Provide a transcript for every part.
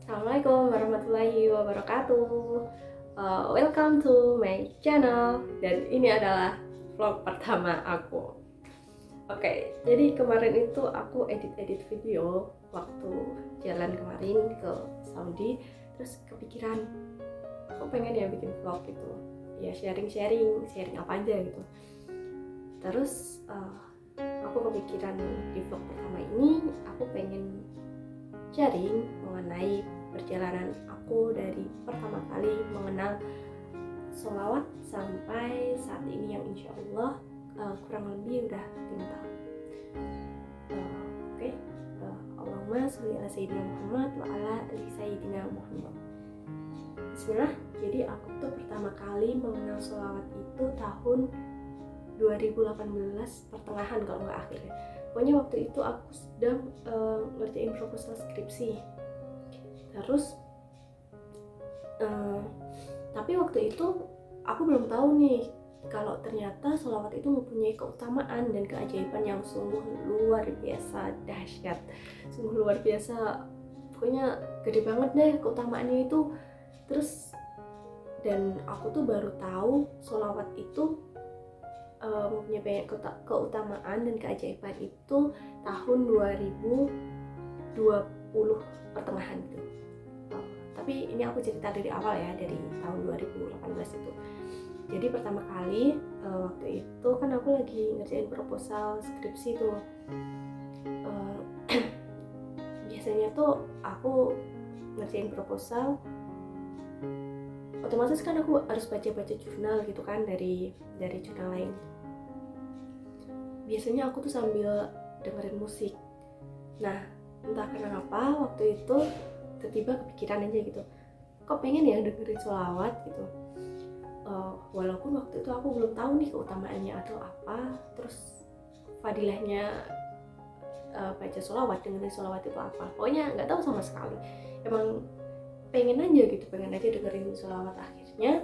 Assalamualaikum warahmatullahi wabarakatuh. Welcome to my channel. Dan ini adalah vlog pertama aku. Oke, jadi kemarin itu aku edit video waktu jalan kemarin ke Saudi. Terus kepikiran, aku pengen ya bikin vlog gitu. Ya sharing apa aja gitu. Terus aku kepikiran di vlog pertama ini aku pengen sharing mengenai perjalanan aku dari pertama kali mengenal sholawat sampai saat ini yang insya Allah kurang lebih udah 5 tahun. Oke. Allahumma sholli ala sayyidina Muhammad wa ala ali sayyidina Muhammad. Bismillah. Jadi aku tuh pertama kali mengenal sholawat itu tahun 2018 pertengahan kalau nggak akhir ya. Pokoknya waktu itu aku sedang ngerjain proposal skripsi. Terus tapi waktu itu aku belum tahu nih kalau ternyata sholawat itu mempunyai keutamaan dan keajaiban yang sungguh luar biasa dahsyat, sungguh luar biasa, pokoknya gede banget deh keutamaannya itu. Terus dan aku tuh baru tahu sholawat itu mempunyai banyak keutamaan dan keajaiban itu tahun 2020 pertengahan gitu. Tapi ini aku cerita dari awal ya, dari tahun 2018 itu. Jadi pertama kali waktu itu kan aku lagi ngerjain proposal skripsi tuh. Biasanya tuh aku ngerjain proposal otomatis kan aku harus baca-baca jurnal gitu kan, dari jurnal lain. Biasanya aku tuh sambil dengerin musik. Nah, entah kenapa waktu itu tiba-tiba kepikiran aja gitu, kok pengen ya dengerin sholawat gitu. Walaupun waktu itu aku belum tahu nih keutamaannya atau apa, terus fadilahnya baca sholawat, dengerin sholawat itu apa, pokoknya nggak tahu sama sekali. Emang pengen aja gitu, pengen aja dengerin sholawat. Akhirnya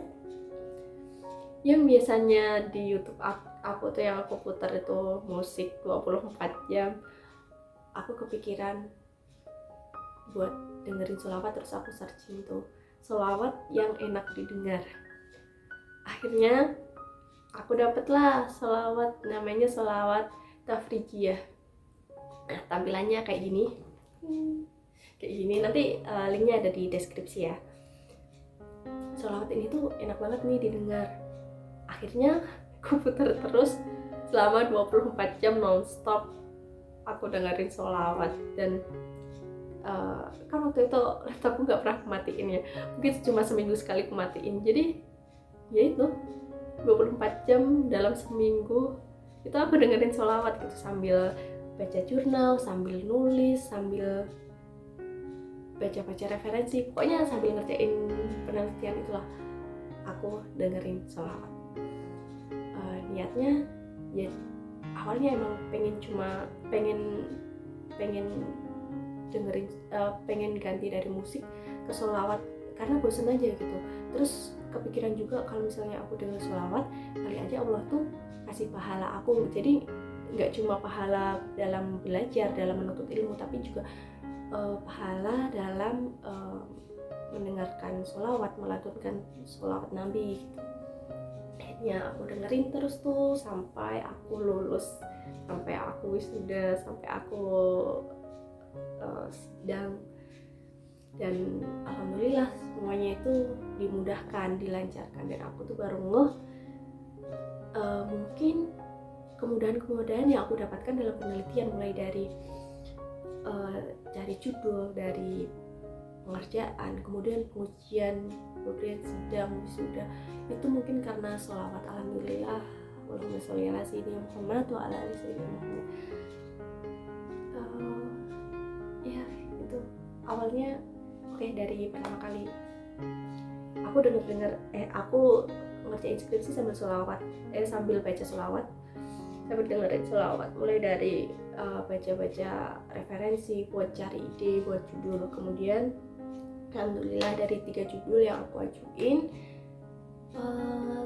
yang biasanya di YouTube aku tuh yang aku putar itu musik 24 jam, aku kepikiran buat dengerin sholawat. Terus aku searching tuh sholawat yang enak didengar. Akhirnya aku dapetlah sholawat namanya sholawat tafrijiyah. Nah, tampilannya kayak gini, nanti linknya ada di deskripsi ya. Sholawat ini tuh enak banget nih didengar. Akhirnya aku putar terus selama 24 jam nonstop aku dengerin sholawat. Dan kan waktu itu laptopku nggak pernah matiin ya, mungkin cuma seminggu sekali aku matiin. Jadi ya itu 24 jam dalam seminggu itu aku dengerin sholawat gitu, sambil baca jurnal, sambil nulis, sambil baca-baca referensi, pokoknya sambil ngerjain penelitian itulah aku dengerin sholawat. Niatnya ya awalnya emang pengen dengerin, pengen ganti dari musik ke sholawat karena bosen aja gitu. Terus kepikiran juga kalau misalnya aku denger sholawat, kali aja Allah tuh kasih pahala aku. Jadi nggak cuma pahala dalam belajar, dalam menuntut ilmu, tapi juga pahala dalam mendengarkan sholawat, melantunkan sholawat Nabi gitu. Akhirnya aku dengerin terus tuh sampai aku lulus, sampai aku wisuda, sampai aku sidang. Dan alhamdulillah semuanya itu dimudahkan, dilancarkan. Dan aku tuh baru mungkin kemudahan yang aku dapatkan dalam penelitian, mulai dari judul, dari pengerjaan, kemudian pengujian, kemudian sidang, wisuda, itu mungkin karena sholawat. Alhamdulillah. Allahumma sholli ala sayyidina Muhammad wa ala ali sayyidina Muhammad. Ya itu awalnya. Oke, dari pertama kali aku aku ngerjain skripsi sambil sambil baca sholawat, sambil dengerin sholawat, mulai dari baca-baca referensi buat cari ide buat judul. Kemudian alhamdulillah dari 3 judul yang aku ajuin,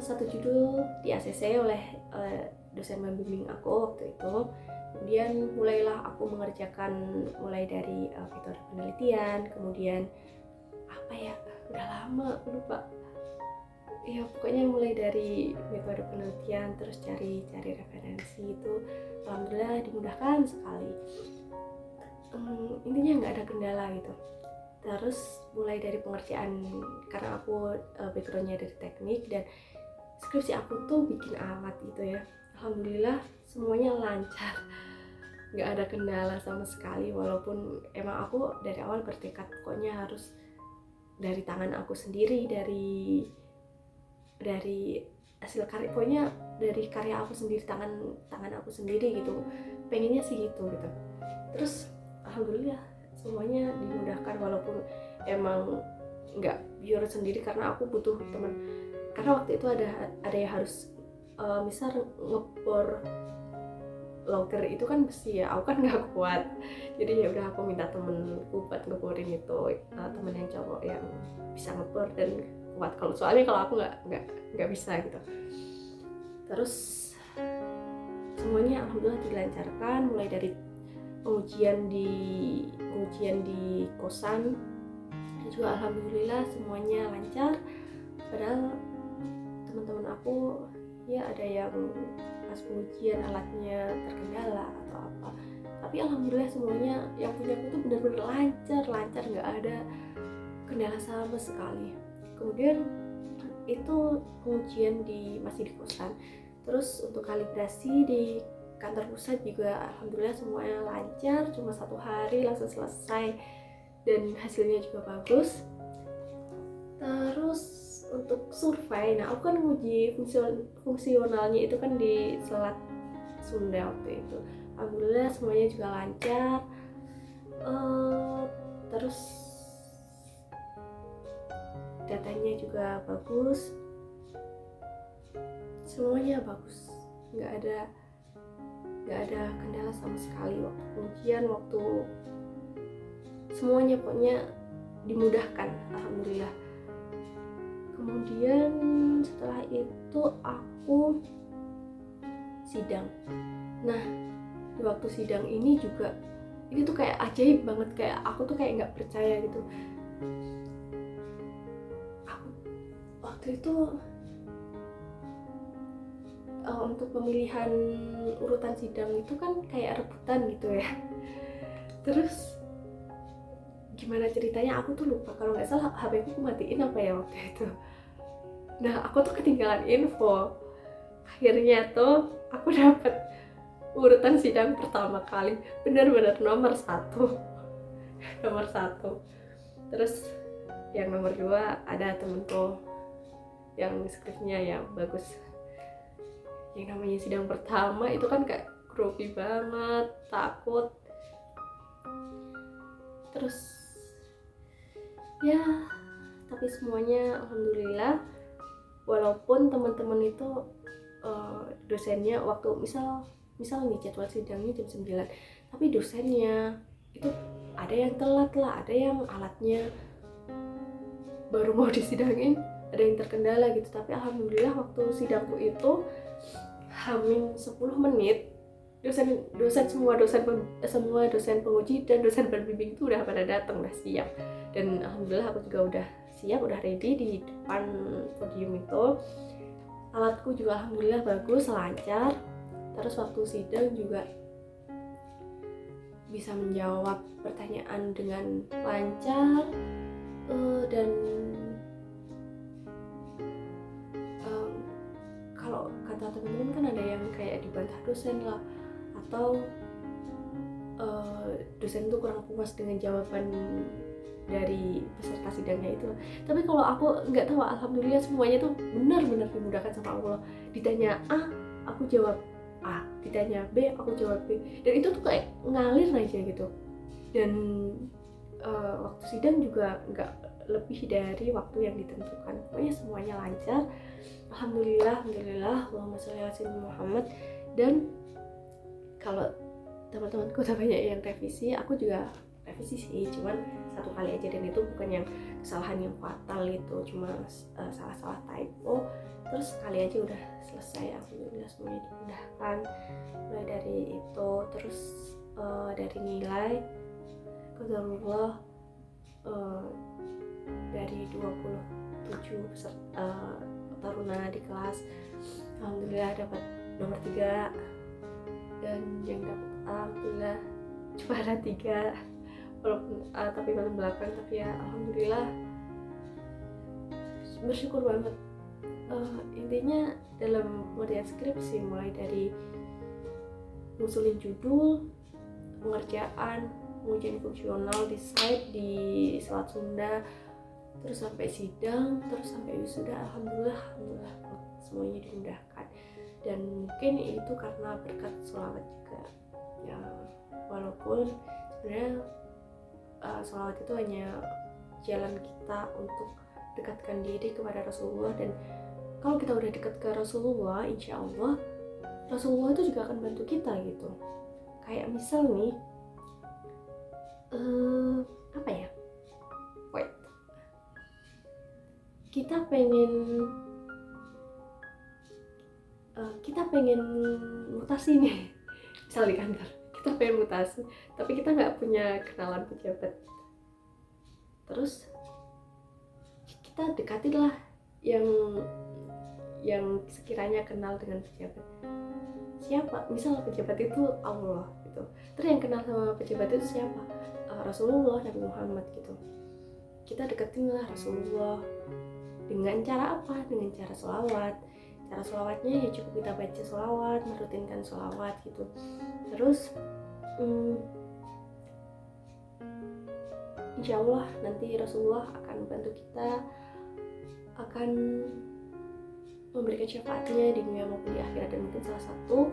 1 judul di ACC oleh dosen pembimbing aku waktu itu. Kemudian mulailah aku mengerjakan mulai dari metode penelitian, kemudian apa ya, udah lama aku lupa ya, pokoknya mulai dari metode penelitian terus cari referensi itu alhamdulillah dimudahkan sekali. Intinya nggak ada kendala gitu. Terus mulai dari pengerjaan, karena aku backgroundnya dari teknik dan skripsi aku tuh bikin alat gitu ya, alhamdulillah semuanya lancar, nggak ada kendala sama sekali. Walaupun emang aku dari awal bertekad pokoknya harus dari tangan aku sendiri, dari hasil karya, pokoknya dari karya aku sendiri, tangan aku sendiri gitu, pengennya sih gitu. Terus alhamdulillah semuanya dimudahkan, walaupun emang nggak pure sendiri karena aku butuh teman, karena waktu itu ada yang harus misal ngebor logger itu kan besi ya, aku kan nggak kuat, jadi ya udah aku minta temenku buat ngeborin itu, temen yang cowok yang bisa ngebor dan kuat, soalnya kalau aku nggak bisa gitu. Terus semuanya alhamdulillah dilancarkan, mulai dari pengujian di kosan juga alhamdulillah semuanya lancar. Padahal teman-teman aku ya ada yang pas pengujian alatnya terkendala atau apa, tapi alhamdulillah semuanya yang punya aku tuh benar-benar lancar, nggak ada kendala sama sekali. Kemudian itu pengujian masih di kosan. Terus untuk kalibrasi di kantor pusat juga alhamdulillah semuanya lancar, cuma 1 hari langsung selesai dan hasilnya juga bagus. Terus untuk survei, nah aku kan nguji fungsionalnya itu kan di Selat Sunda waktu itu, alhamdulillah semuanya juga lancar. Terus datanya juga bagus, semuanya bagus, nggak ada kendala sama sekali waktu pengujian, waktu semuanya pokoknya dimudahkan alhamdulillah. Kemudian setelah itu aku sidang. Nah di waktu sidang ini juga ini tuh kayak ajaib banget, kayak aku tuh kayak nggak percaya gitu. Waktu itu untuk pemilihan urutan sidang itu kan kayak rebutan gitu ya. Terus gimana ceritanya aku tuh lupa, kalau nggak salah HP ku matiin apa ya waktu itu. Nah aku tuh ketinggalan info, akhirnya tuh aku dapet urutan sidang pertama kali, benar-benar nomor 1. Terus yang nomor 2 ada temenku yang skripnya yang bagus. Yang namanya sidang pertama itu kan kayak grogi banget, takut. Terus ya tapi semuanya alhamdulillah, walaupun teman-teman itu dosennya waktu misal nih jadwal sidangnya jam 9, tapi dosennya itu ada yang telat lah, ada yang alatnya baru mau disidangin, ada yang terkendala gitu. Tapi alhamdulillah waktu sidangku itu hamin 10 menit semua dosen penguji dan dosen pembimbing itu udah pada datang, udah siap. Dan alhamdulillah aku juga udah siap, udah ready di depan podium itu. Alatku juga alhamdulillah bagus, lancar. Terus waktu sidang juga bisa menjawab pertanyaan dengan lancar, dan kalau kata teman-teman kan ada yang kayak dibantah dosen lah, atau dosen tuh kurang puas dengan jawaban dari peserta sidangnya itu. Tapi kalau aku nggak tahu, alhamdulillah semuanya tuh benar-benar dimudahkan sama Allah. Ditanya A, aku jawab A, ditanya B, aku jawab B, dan itu tuh kayak ngalir aja gitu. Dan waktu sidang juga nggak lebih dari waktu yang ditentukan, pokoknya semuanya lancar. Alhamdulillah, Allahumma sholli ala sayyidina Muhammad. Dan kalau teman-temanku udah banyak yang revisi, aku juga revisi sih, cuman 1 kali aja, dan itu bukan yang kesalahan yang fatal gitu, cuma salah-salah typo. Terus sekali aja udah selesai, alhamdulillah semuanya dimudahkan. Mulai dari itu, terus dari nilai qadarullah, dari 27 taruna di kelas, alhamdulillah dapat nomor 3, dan yang dapat alhamdulillah juara 3, walaupun tapi paling belakang, tapi ya alhamdulillah bersyukur banget. Intinya dalam pengerjaan skripsi, mulai dari ngusulin judul, pengerjaan, pengujian fungsional di site di Selat Sunda, terus sampai sidang, terus sampai wisuda, alhamdulillah semuanya dimudahkan. Dan mungkin itu karena berkat sholawat juga ya, walaupun sebenarnya sholawat itu hanya jalan kita untuk dekatkan diri kepada Rasulullah, dan kalau kita udah dekat ke Rasulullah, insya Allah Rasulullah itu juga akan bantu kita gitu. Kayak misal nih apa ya, kita pengen mutasi nih, misal di kantor kita pengen mutasi, tapi kita nggak punya kenalan pejabat, terus kita dekatilah yang sekiranya kenal dengan pejabat. Siapa? Misal pejabat itu Allah gitu, terus yang kenal sama pejabat itu siapa? Rasulullah, Nabi Muhammad gitu. Kita deketin lah Rasulullah dengan cara apa? Dengan cara sholawat. Cara sholawatnya ya cukup kita baca sholawat, merutinkan sholawat gitu. Terus insya Allah nanti Rasulullah akan bantu kita, akan memberikan syafaatnya di dunia maupun di akhirat. Dan mungkin salah satu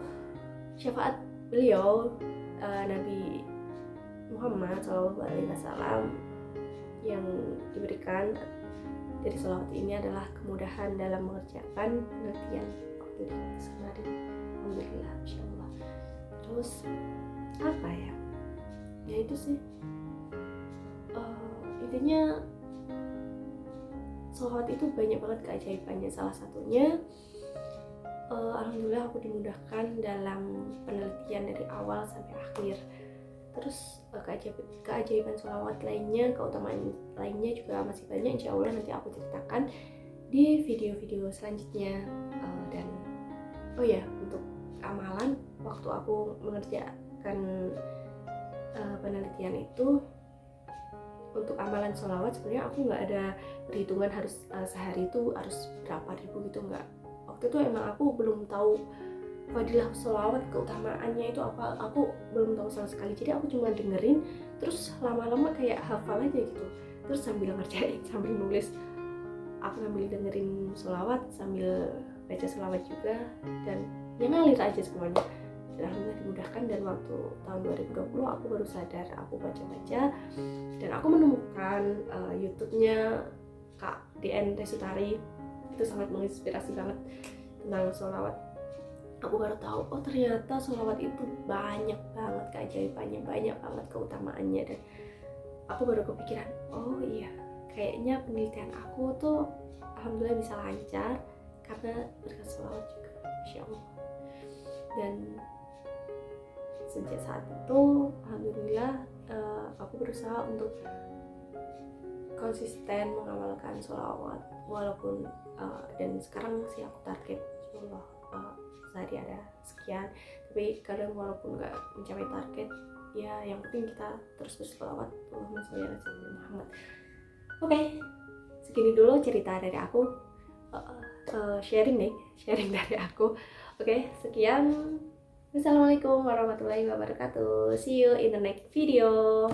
syafaat beliau Nabi Muhammad SAW yang diberikan dari sholawat ini adalah kemudahan dalam mengerjakan penelitian waktu di kampus kemarin. Alhamdulillah, insyaallah. Terus apa ya? Ya itu sih. Intinya sholawat itu banyak banget keajaibannya. Salah satunya alhamdulillah aku dimudahkan dalam penelitian dari awal sampai akhir. Terus keajaiban sholawat lainnya, keutamaan lainnya juga masih banyak, insya Allah nanti aku ceritakan di video-video selanjutnya. Dan oh ya, untuk amalan waktu aku mengerjakan penelitian itu, untuk amalan sholawat sebenarnya aku nggak ada perhitungan harus sehari itu harus berapa ribu gitu, nggak. Waktu itu emang aku belum tahu fadilah sholawat, keutamaannya itu apa, aku belum tahu sama sekali. Jadi aku cuma dengerin, terus lama-lama kayak hafal aja gitu. Terus sambil ngerjain, sambil nulis, aku sambil dengerin sholawat, sambil baca sholawat juga, dan ya ngalir aja semuanya. Dan alhamdulillah dimudahkan. Dan waktu tahun 2020 aku baru sadar, aku baca-baca, dan aku menemukan YouTube-nya Kak DN Resutari, itu sangat menginspirasi banget tentang sholawat. Aku baru tahu, oh ternyata sholawat itu banyak banget keajaibannya, banyak banget keutamaannya. Dan aku baru kepikiran, oh iya, kayaknya penelitian aku tuh alhamdulillah bisa lancar karena berkat sholawat juga, insya Allah. Dan sejak saat itu alhamdulillah aku berusaha untuk konsisten mengamalkan sholawat, walaupun dan sekarang sih aku target insya Allah sehari ada sekian, tapi kadang walaupun nggak mencapai target, ya yang penting kita terus berselawat Allahumma sholli ala sayyidina Muhammad. Oke, segini dulu cerita dari aku, sharing dari aku. Oke, sekian. Wassalamualaikum warahmatullahi wabarakatuh. See you in the next video.